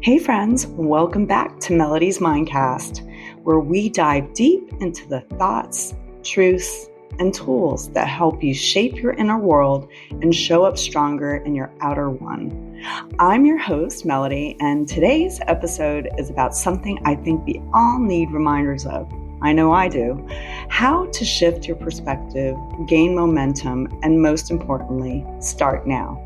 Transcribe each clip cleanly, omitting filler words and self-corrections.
Hey friends, welcome back to Melodie's Mindcast, where we dive deep into the thoughts, truths, and tools that help you shape your inner world and show up stronger in your outer one. I'm your host, Melodie, and today's episode is about something I think we all need reminders of. I know I do. How to shift your perspective, gain momentum, and most importantly, start now.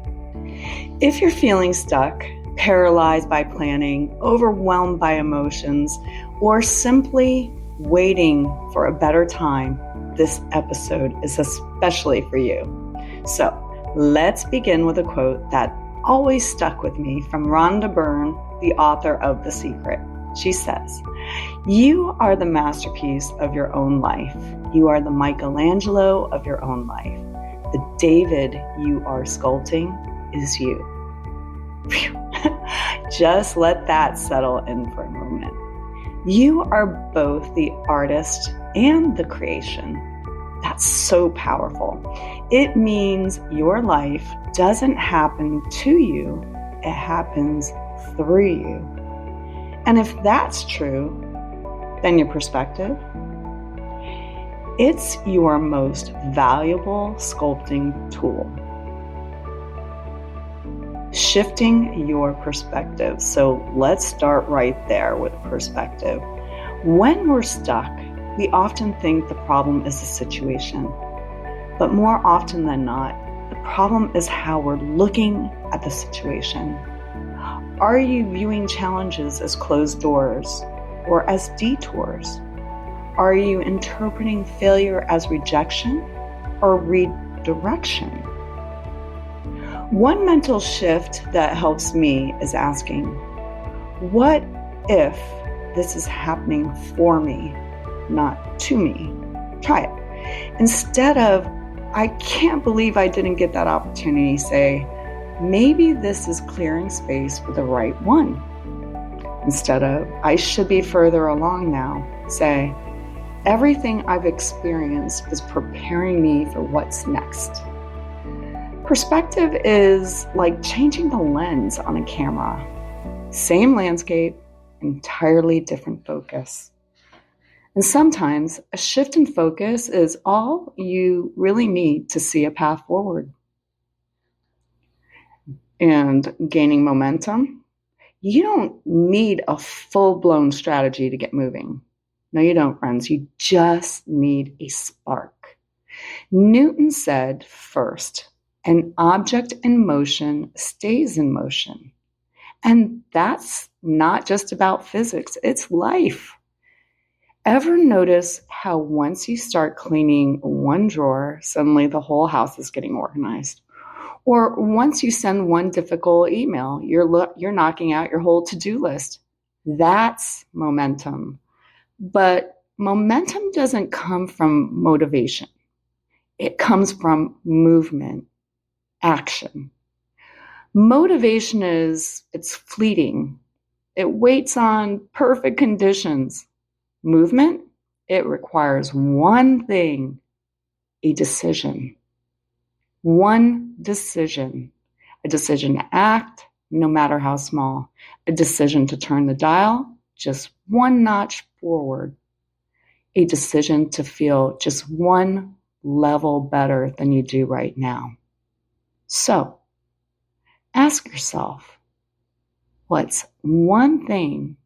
If you're feeling stuck, paralyzed by planning, overwhelmed by emotions, or simply waiting for a better time, this episode is especially for you. So let's begin with a quote that always stuck with me from Rhonda Byrne, the author of The Secret. She says, "You are the masterpiece of your own life. You are the Michelangelo of your own life. The David you are sculpting is you." Just let that settle in for a moment. You are both the artist and the creation. That's so powerful. It means your life doesn't happen to you, it happens through you. And if that's true, then your perspective, it's your most valuable sculpting tool. Shifting your perspective. So let's start right there with perspective. When we're stuck, we often think the problem is the situation. But more often than not, the problem is how we're looking at the situation. Are you viewing challenges as closed doors or as detours? Are you interpreting failure as rejection or redirection? One mental shift that helps me is asking, what if this is happening for me, not to me? Try it. Instead of, I can't believe I didn't get that opportunity, say, maybe this is clearing space for the right one. Instead of, I should be further along now, say, everything I've experienced is preparing me for what's next. Perspective is like changing the lens on a camera. Same landscape, entirely different focus. And sometimes a shift in focus is all you really need to see a path forward. And gaining momentum, you don't need a full-blown strategy to get moving. No, you don't, friends. You just need a spark. Newton said, first, an object in motion stays in motion. And that's not just about physics, it's life. Ever notice how once you start cleaning one drawer, suddenly the whole house is getting organized? Or once you send one difficult email, you're knocking out your whole to-do list. That's momentum. But momentum doesn't come from motivation. It comes from movement. Action. Motivation it's fleeting. It waits on perfect conditions. Movement, it requires one thing, a decision. One decision. A decision to act, no matter how small. A decision to turn the dial just one notch forward. A decision to feel just one level better than you do right now. So, ask yourself, what's one thing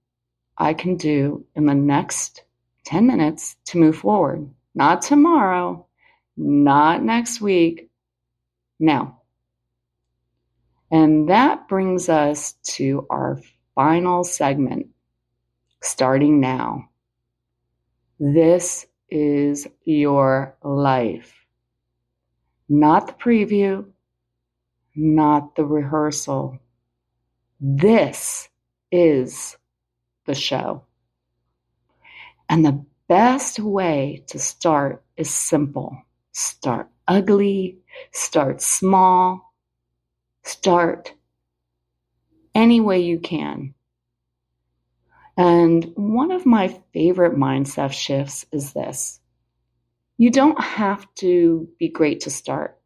I can do in the next 10 minutes to move forward? Not tomorrow, not next week, now. And that brings us to our final segment, starting now. This is your life, not the preview, not the rehearsal. This is the show. And the best way to start is simple. Start ugly, start small, start any way you can. And one of my favorite mindset shifts is this. You don't have to be great to start,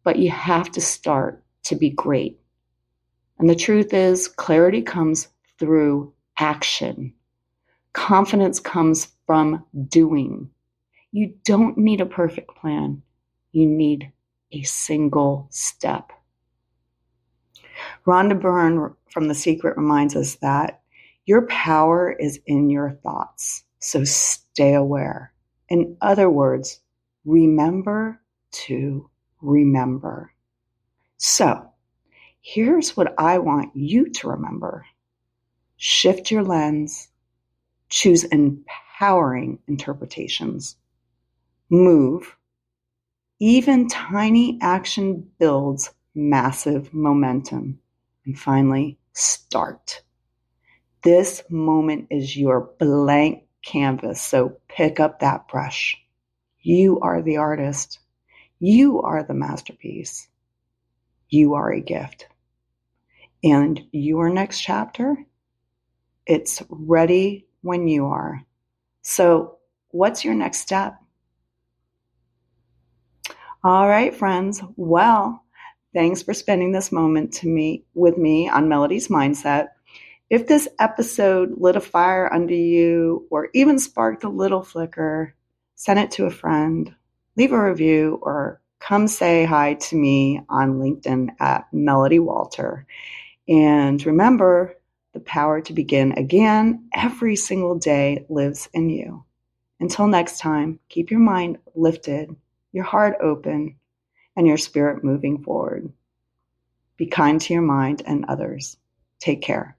but you have to start to be great. And the truth is, clarity comes through action. Confidence comes from doing. You don't need a perfect plan. You need a single step. Rhonda Byrne from The Secret reminds us that your power is in your thoughts, so stay aware. In other words, remember to remember. So, here's what I want you to remember. Shift your lens. Choose empowering interpretations. Move. Even tiny action builds massive momentum. And finally, start. This moment is your blank canvas, so pick up that brush. You are the artist. You are the masterpiece. You are a gift. And your next chapter, it's ready when you are. So, what's your next step? All right, friends. Well, thanks for spending this moment with me on Melodie's Mindset. If this episode lit a fire under you or even sparked a little flicker, send it to a friend, leave a review, or come say hi to me on LinkedIn at Melodie Wolter. And remember, the power to begin again every single day lives in you. Until next time, keep your mind lifted, your heart open, and your spirit moving forward. Be kind to your mind and others. Take care.